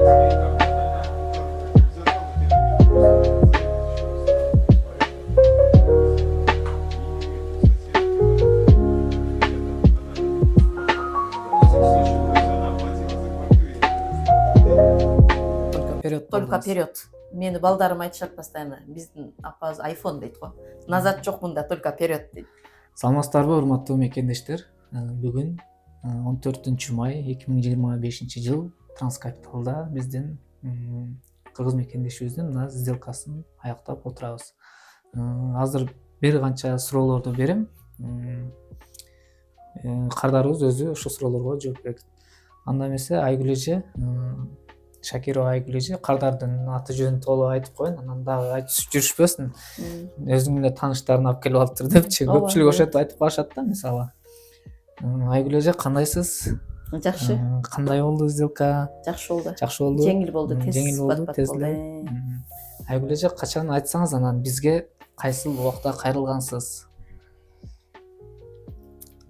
Только вперед Только бардыңыз. вперед. Мени балдарым айтышат постоянно. Биздин апабыз айфон дейт го. Назад жок мында, только вперед дейт. Саламатсыздарбы, урматтуу мекендештер. Бүгүн 14 май 2025 жыл Транскапиталда биздин кыргыз мекендешибиздин мына сделкасын аяктап отурабыз. Азыр бир канча суроолорду берем. Кардарыбыз өзү ошол суроолорго жооп берет. Анда эмесе Айгүл эже, Шакирова Айгүл эже кардардын аты жөнүн толук айтып коеюн, анан дагы айтып жүрүшпөсүн. Өзүң эле тааныштарын алып келип алыптыр депчи. Көпчүлүк ошентип айтып барышат да, мисалы. Айгүл эже кандайсыз? Жакшы. Кандай болду сделка? Жакшы болду. Жакшы болду. Жеңил болду, тез Жеңил болду, бат-бат тез болду. эле. Айгүл эже, качан айтсаңыз, анан бизге кайсыл убакта кайрылгансыз?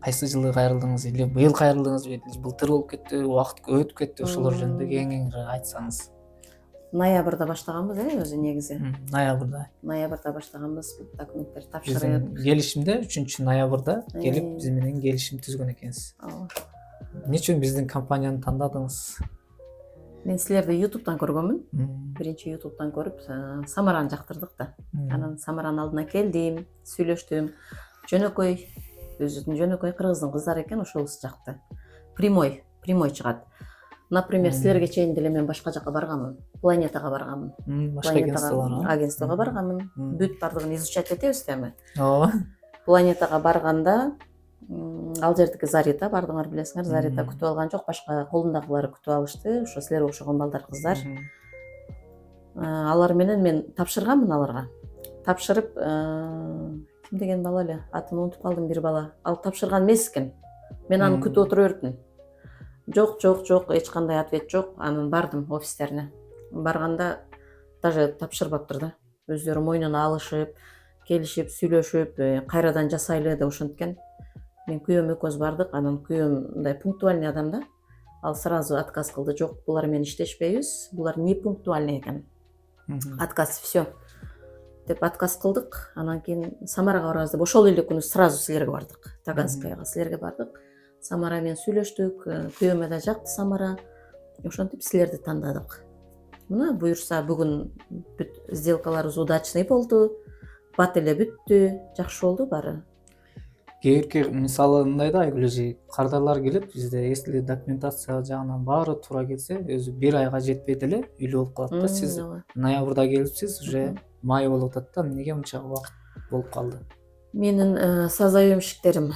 Кайсы жылы кайрылдыңыз, или быйыл кайрылдыңыз, или былтыр болуп кетти, убакыт өтүп кетти, ошолор жөнүндө кеңири айтсаңыз. Ноябрда баштаганбыз, өзү негизи. Ноябрда. Ноябрда баштаганбыз, документтерди Биздин тапшырып. келишимде 3-ноябрда келип биз менен келишим түзгөн экенсиз. Эмне үчүн биздин компанияны тандадыңыз? Мен силерди YouTube'дан көргөнмүн. Биринчи YouTube'дан көрүп, Самараны жактырдык да. Анан Самаранын алдына келдим, сүйлөштүм. Жөнөкөй, өзүнүн жөнөкөй кыргыздын кыздары экен, ошолубуз жакты. Прямой чыгат. Например, силерге чейин деле мен башка жака барганмын. Планетага барганмын. Башка агентствого барганмын. Бүт бардыгын изучать этебиз да эми. Ооба. Планетага барганда ал жердики Зарита, бардыңар билесиңер, Зарита күтүп алган жок, башка колундагылары күтүп алышты. Ошо силерге окшогон балдар, кыздар. Алар менен мен тапшырганмын аларга. Тапшырып, ким деген бала эле, атын унутуп калдым, бир бала. Ал тапшырган эмес экен. Мен аны күтүп отура бердим. Жок, эч кандай ответ жок. Анан бардым офистерине. Барганда даже тапшырбаптыр да. Өздөрү мойнуна алышып, келишип, сүйлөшүп, кайрадан жасайлы деп ошенткен. Мен күйөөм экөөбүз бардык. Анан күйөөм мындай пунктуальный адам да. Ал сразу отказ кылды. Жок, булар менен иштешпейбиз. Булар не пунктуальный экен. Отказ, все. Деп отказ кылдык. Анан кийин Самарага барабыз деп ошол эле күнү сразу силерге бардык. Таганскаяга силерге бардык. Самара менен сүйлөштүк. Күйөөмө да жакты Самара. Ошентип силерди тандадык. Мына буюрса бүгүн бүт сделкаларыбыз удачный болду. Бат эле бүттү. Жакшы болду баары. Кээ бирки мисалы мындай да, Айгүл эже, кардарлар келип, бизде если документация жагынан баары туура келсе, өзү бир айга жетпей деле үйлүү болуп калат да. Сиз ноябрда келипсиз, уже май болуп атат да. Эмнеге мынча убакыт болуп калды? Менин созаемщиктерим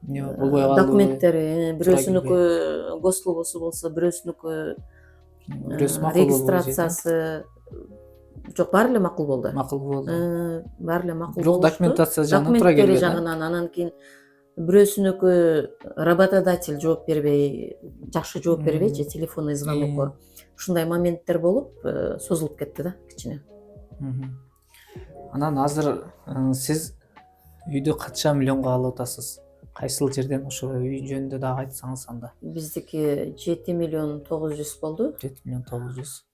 болбой калды. Документтери, бирөөсүнүкү госслугусу болсо, бирөөсүнүкү регистрациясы жок, баары эле макул болду. Баары эле макул болду. Бирок документация жагынан туура келбеди. Документтери жагынан, анан кийин бирөөсүнүкү работодатель жооп бербей, жакшы жооп бербейчи, телефонный звонокко. Ушундай моменттер болуп, созулуп кетти да, кичине. Анан азыр сиз үйдү канча миллионго алып атасыз? Кайсыл жерден, ошо үй жөнүндө дагы айтсаңыз анда. Биздики 7 миллион 900 болду. 7 миллион 900.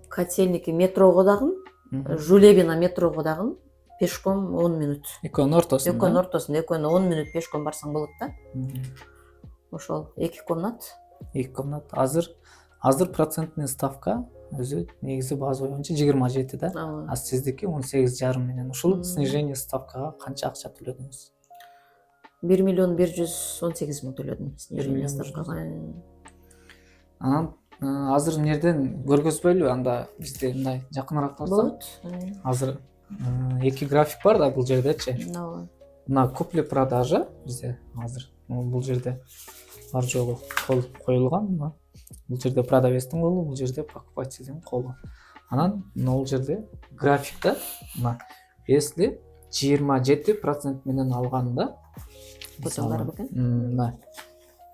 Котельники метрого дагы, Жулебина метрого дагы пешком 10 минут. Экөөнүн ортосунда. Экөөнүн ортосунда, экөөнү 10 минут пешком барсаң болот да. Ошол 2 комнат. 2 комнат. Азыр процентный ставка өзү негизи база боюнча 27 да. А сиздики 18,5 менен. Ушул снижение ставкага канча акча төлөдүңүз? 1 миллион 118 миң төлөдүм снижение ставкага. Анан азыр эмнерден көргөзбөйлүбү? Анда бизде мындай жакыныраак турсак болот. Азыр 2 график бар да бул жердечи. Мына купли-продажа бизде азыр бул жерде бар жолу кол коюлган. Бул жерде продавецтин колу, бул жерде покупательдин колу. Анан бул жерде графикта мына если 27% менен алганда, мына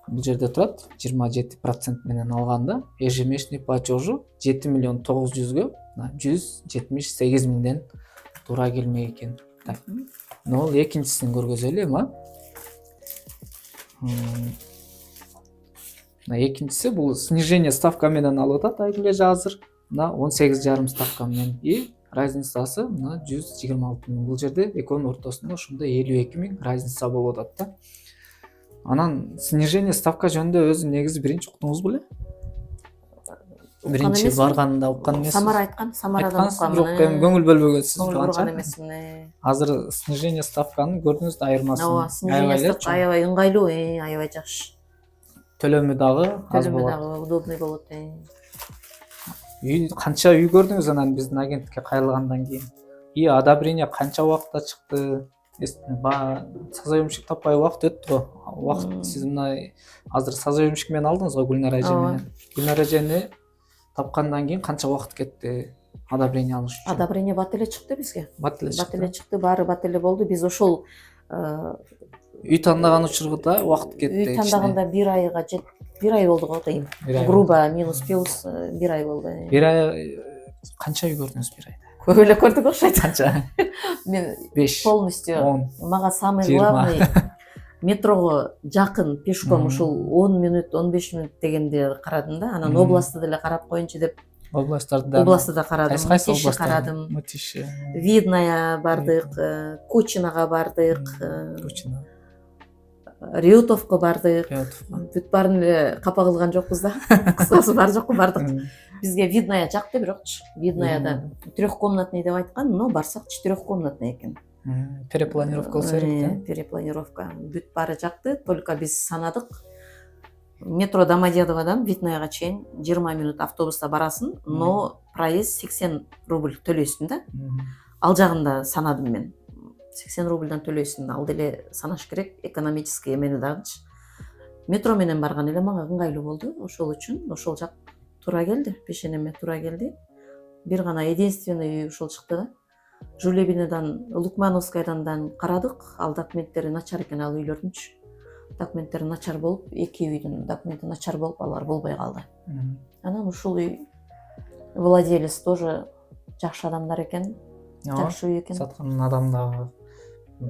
бул жерде турат 27% менен алганда ежемесячный платежу 7 миллион 900гө 178 миңден туура келмек экен. Так. Нол экинчисин көргөзөлү эми. экинчиси бул снижение ставка менен алып атат Айгүл эже азыр мына 18,5 ставка менен и разницасы мына 126 миң. Бул жерде экөөнүн ортосунда ошондой 52 миң разница болуп атат да. Анан снижение ставка жөнүндө өзү негизи биринчи уктуңуз беле? Биринчи барганда уккан эмессиз. Самара айткан, Самарадан уккан. Бирок эми көңүл бөлбөгөнсүз. Көңүл бурган эмесмин. Азыр снижение ставканын көрдүңүз да айырмасын. Ооба, снижение ставка аябай ыңгайлуу, аябай жакшы. Төлөмү дагы аз Төлөмү болот. дагы удобный болот. Үй канча үй көрдүңүз анан биздин агенттикке кайрылгандан кийин? И одобрение канча убакытта чыкты? Созаемщик таппай убакыт өттү го. Убакыт сиз мына азыр созаемщик менен алдыңыз го Гүлнар эже менен. Гүлнар эжени тапкандан кийин канча убакыт кетти одобрение алыш үчүн? Одобрение бат эле чыкты бизге. Бат эле Бат эле чыкты, баары бат эле болду. Биз ошол үй тандаган учурда убакыт кетти. үй тандаганда 1 айга бир ай болду го дейм. Грубо минус плюс 1 ай болду. 1 ай канча үй көрдүңүз 1 айда? Көп эле көрдүк окшойт. Канча? Мен 5, полностью 10. мага самый главный метрого жакын пешком ушул 10 мүнөт 15 мүнөт дегенде карадым да. Анан областты деле карап коеюнчу деп Областтарды да карадым, кайсы Мытиши карадым, Мытиши, Видная бардык, Кучинага бардык, Кучина, Реутовко бардык. Реутовко. Бүт баарын эле капа кылган жокпуз да. Кыскасы бар жокпу бардык. Бизге Видная жакты бирокчу. Виднаяда трехкомнатный деп айткан, но барсак 4комнатный экен. Перепланировка болсо керек да. Перепланировка. Бүт баары жакты, только биз санадык. Метро Домодедоводан Виднаяга чейин 20 мүнөт автобуста барасың, но проезд 80 рубль төлөйсүң да. Ал жагында санадым мен. 80 рубльдан төлөйсүң, ал деле санаш керек, экономический эмени дагычы. Метро менен барган эле мага ыңгайлуу болду, ошол үчүн ошол жак туура келди, пешенеме туура келди. Бир гана единственный үй ушул чыкты да. Жулебинадан, Лукмановскайдан карадык, ал документтери начар экен ал үйлөрдүнчү. Документтери начар болуп, эки үйдүн документи начар болуп, алар болбой калды. Анан ушул үй владелец тоже жакшы адамдар экен. Жакшы үй экен. Саткан адам дагы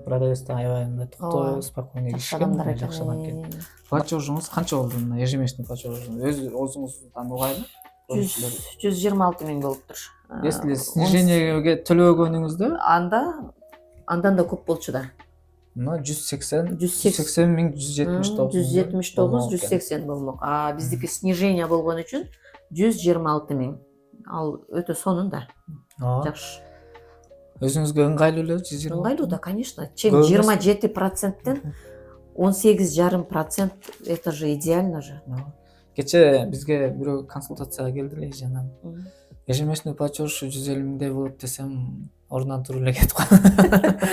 продавец да аябай мындай токтоо, спокойный кишкен, жакшы адам экен. Платежуңуз канча болду мына ежемесячный платежуңуз? Өзүңүздан угайлы? 126 миң болуптур. Если снижениеге төлөгөнүңүздө, андан да көп болчу да. Мына 180 миң 179 180 болмок. А биздики снижение болгон үчүн 126 миң. Ал өтө сонун да. Жакшы. Өзүңүзгө ыңгайлуу эле 120? Ыңгайлуу да, конечно. Чек 27%тен 18,5% это же идеально же. Кече бизге бирөө консультацияга келди эле жанан. Ежемесячный платеж 150 миңдей болот десем, ордунан туруп эле кетип калды.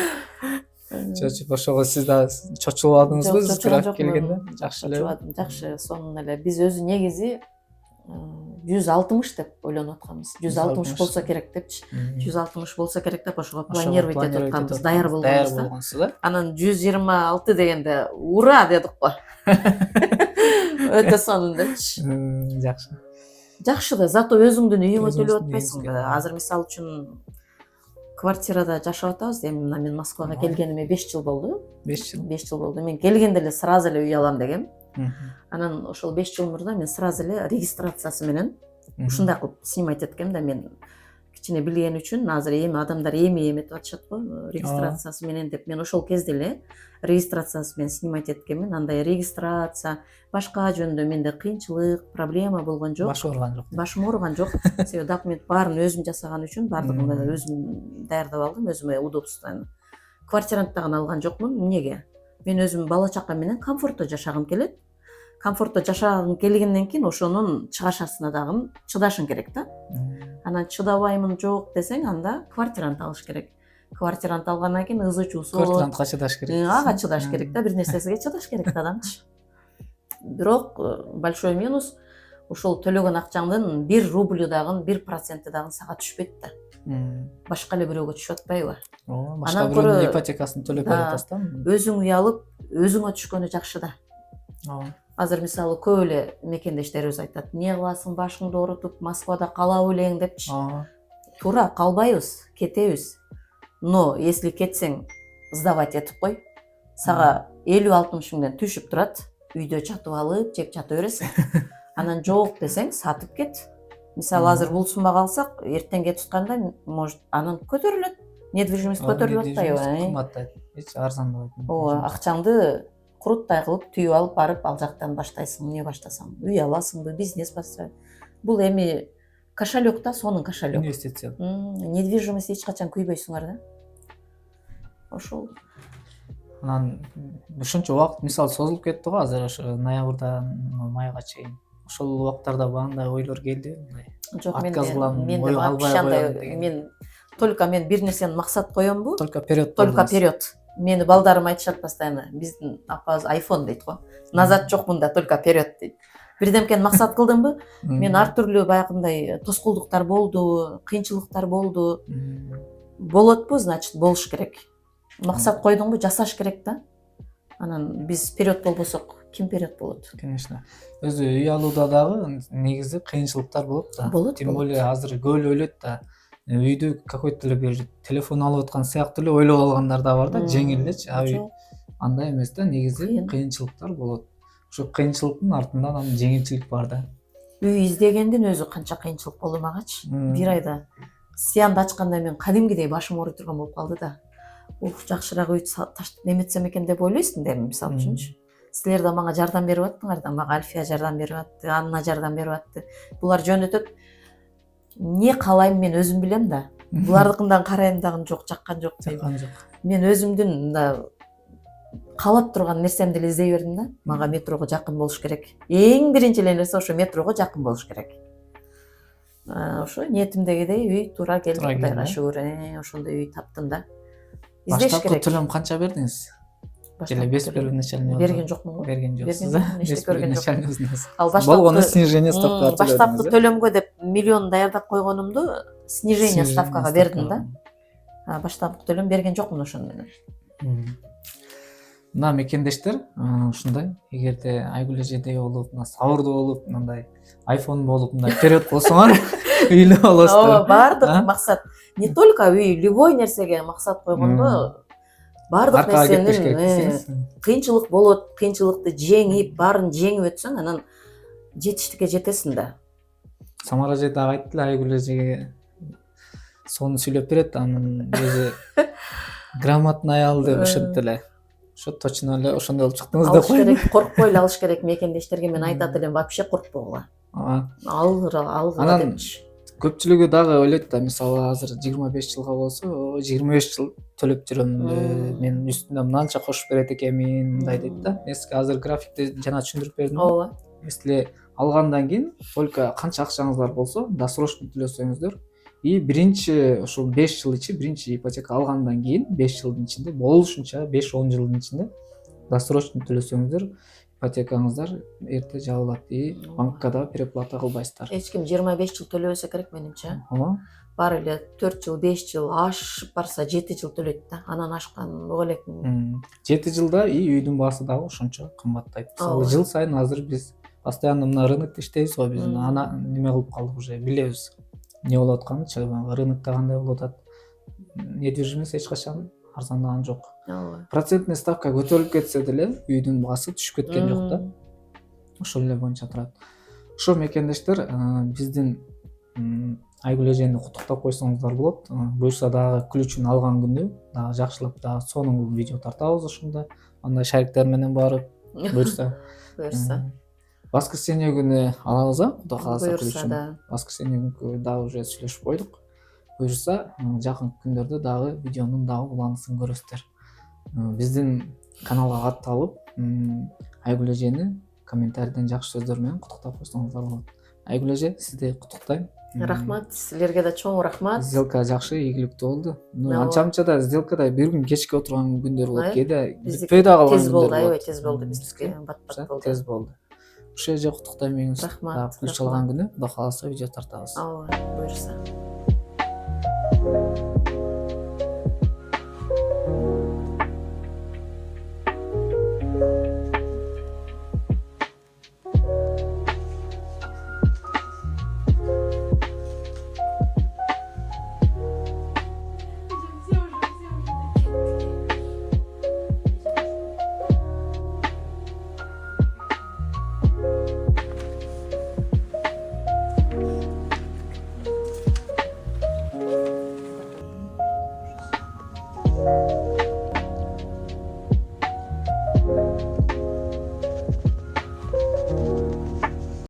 Чочуп ошого сиз да чочулуп алдыңызбы график келгенде? Жакшы эле. Жакшы, сонун эле. Биз өзү негизи 160 деп ойлонуп атканбыз. 160 болсо керек депчи. 160 болсо керек деп ошого планировать этип атканбыз, даяр болгонбуз да. Анан 126 дегенде ура дедик го. Өтө сонун депчи. Жакшы. Жакшы да, зато өзүңдүн үйүңө төлөп атпайсың. Азыр мисалы үчүн квартирада жашап атабыз. Эми мен Москвага келгениме 5 жыл болду. 5 жыл болду. Мен келгенде эле сразу эле үй алам дегем. Анан ошол 5 жыл мурда мен сразу эле регистрациясы менен ушундай кылып снимать эткем да. Мен кичине билген үчүн азыр эми адамдар эметип атышат го регистрациясы менен деп. Мен ошол кезде эле регистрациясы менен снимать эткенмин. Андай регистрация башка жөндө менде кыйынчылык, проблема болгон жок. Башым ооруган жок. Себеби документ баарын өзүм жасаган үчүн баардыгын өзүм даярдап алдым, өзүмө удобствону. Квартиранттан алган жокмун. Эмнеге? Мен өзүм бала чака менен комфортто жашагым келет. Комфортто жашагым келгенден кийин ошонун чыгашасына дагы чыдашың керек да. Анан чыдабаймын жок десең, анда квартирант алыш керек. Квартирант алгандан кийин ызы-чуусу болот. Квартирантка чыдаш керек. Ага чыдаш керек да, бир нерсесиге чыдаш керек да адамчы. Бирок большой минус ошол төлөгөн акчаңдын 1 рубль дагы 1% дагы сага түшпөйт да. Башка эле бирөөгө түшүп атпайбы? Башка бирөөнүн ипотекасын төлөп берет да. Өзүң үй алып, өзүңө түшкөнү жакшы да. Азыр мисалы көп эле мекендештерибиз айтат, эмне кыласың, башыңды оорутуп, Москвада калабы элең депчи. Туура, калбайбыз, кетебиз. Но если кетсең, сдавать этип кой. Сага 50-60 миңден түшүп турат. үйдө жатып алып жеп жата бересиң. Анан жок десең сатып кет. Мисалы азыр бул суммага алсак, эртеңге тутканда может анан көтөрүлөт. Недвижимость көтөрүлүп атпайбы? Кымбаттайт. Эч арзанбайт. Ооба, акчаңды куруттай кылып түйүп алып барып ал жактан баштайсың, эмне баштасаң, үй аласыңбы, бизнес баштайсың. Бул эми кошелек да, сонун кошелек. Инвестиция. Недвижимость эч качан күйбөйсүңөр да. Ошол. Анан ушунча убакыт мисалы созулуп кетти го азыр ошо ноябрдан майга чейин. Ошол убактарда баандай ойлор келди, мындай. Жок, Отказ кылам, мен ой албай коём деген. Мен мен бир нерсени максат коёмбу? Только вперед. Только вперед. Мени балдарым айтышат постоянно. Биздин апабыз iPhone дейт го. Назад жок мында, только вперед дейт. Бирдемкени максат кылдымбы? Мен ар түрлүү баягындай тоскоолдуктар болду, кыйынчылыктар болду. Болотпу, значит, болуш керек. Максат койдуңбу, жасаш керек да. Анан биз вперед болбосок, ким вперед болот? Конечно. Өзү үй алууда дагы негизи кыйынчылыктар болот да. Болот. Тем более азыр көп эле ойлойт да. Үйдү какой-то эле бир телефон алып аткан сыяктуу эле ойлоп алгандар да бар да, жеңил элечи. Андай эмес да, негизи кыйынчылыктар болот. Ошо кыйынчылыктын артында анан жеңилчилик бар да. Үй издегендин өзү канча кыйынчылык болду магачы. Бир айда сыянды ачканда мен кадимгидей башым ооруй турган болуп калды да. Жакшыраак үй таштап неметсем экен деп ойлойсуң да, мисалы үчүнчү. Силер да мага жардам берип аттыңар да, мага Альфия жардам берип атты, Анна жардам берип атты. Булар жөнөтөт. Не каалайм мен өзүм билем да. Булардыкындан карайм дагы жок, жаккан жок дейм. Мен өзүмдүн да каалап турган нерсемди эле издей бердим да. Мага метрого жакын болуш керек. Эң биринчи эле нерсе ошо метрого жакын болуш керек. Ошо ниетимдегидей үй туура келди, Кудайга шүгүр. Ошондой үй таптым да. Издеш керек. Баштапкы төлөм канча бердиңиз? Желе без первоначального. Берген жокмун го. Берген жоксуз да? Без первоначального. Ал болгону снижение ставкага төлөдүңүз. Баштапкы төлөмгө деп миллион даярдап койгонумду снижение ставкага бердим да. Баштапкы төлөм берген жокмун ошону менен. Мына мекендештер ушундай, эгерде Айгүл эжедей болуп, сабырдуу болуп, мындай iPhone болуп, мындай вперед болсоңор үйлүү болосуздар. Ооба, баардык максат, не только үй, любой нерсеге максат койгондо баардык нерсенин кыйынчылык болот, кыйынчылыкты жеңип, баарын жеңип өтсөң, анан жетиштикке жетесиң да. Самара эже дагы айтты, Айгүл эжеге сону сүйлөп берет, анын өзү грамотный аял деп ошентип эле. Ошо точно эле ошондой болуп чыктыңыз деп коем. Коркпой эле алыш керек мекендештерге, мен айтат элем, вообще коркпогула. Алгыла депчи. Көпчүлүгү дагы ойлойт да, мисалы азыр 25 жылга болсо, 25 жыл төлөп жүрөм, мен үстүнө мынанча кошуп берет экенмин, мындай дейт да. Эски азыр графикти жана түшүндүрүп бердим. Ооба. Если алгандан кийин только канча акчаңыздар болсо, досрочно төлөсөңүздөр, и биринчи ошол 5 жыл ичи биринчи ипотека алгандан кийин 5 жылдын ичинде болушунча 5-10 жылдын ичинде досрочно төлөсөңүздөр, ипотекаңыздар эрте жабылат и банкка да переплата кылбайсыздар. Эч ким 25 жыл төлөбөсө керек менимче. Ооба. Баары эле 4 жыл, 5 жыл, ашып барса 7 жыл төлөйт да. Анан ашкан ого элек. 7 жылда и үйдүн баасы дагы ошончо кымбаттайт. Мисалы жыл сайын азыр биз постоянно мына рынокто иштейбиз го, биз ана неме кылып калдык уже, билебиз. Не болуп атканычы, рынокто кандай болуп атат. Недвижимость эч качан арзандаган жок. Процентный ставка көтөрүлүп кетсе деле үйдүн баасы түшүп кеткен жок да. Ошол эле боюнча турат. Ошо мекендештер, биздин Айгүл эжени куттуктап койсоңуздар болот. Буюрса дагы ключун алган күнү дагы жакшылап дагы сонун видео тартабыз ошондо. Андай шариктер менен барып, буюрса. Воскресенье күнү алабыз, Кудай кааласа ключун. Воскресенье күнү дагы уже сүйлөшүп койдук. Буюрса, жакын күндөрдө дагы видеонун дагы уланысын көрөсүздөр. Биздин каналга катталып, Айгүл эжени комментарийден жакшы сөздөр менен куттуктап койсоңуздар болот. Айгүл эже, сизди куттуктайм. Рахмат, силерге да чоң рахмат. Сделка жакшы, ийгиликтүү болду. Анча-мынча да сделкада бир күн кечке отурган күндөр болот, кээде бүтпөй да калган күндөр болот. Аябай тез болду, биздики бат-бат болду. Тез болду. Ошол эже куттуктайм меңиз. Рахмат. Ключ алган күнү Кудай кааласа видео тартабыз. Ооба, буюрса. Ага.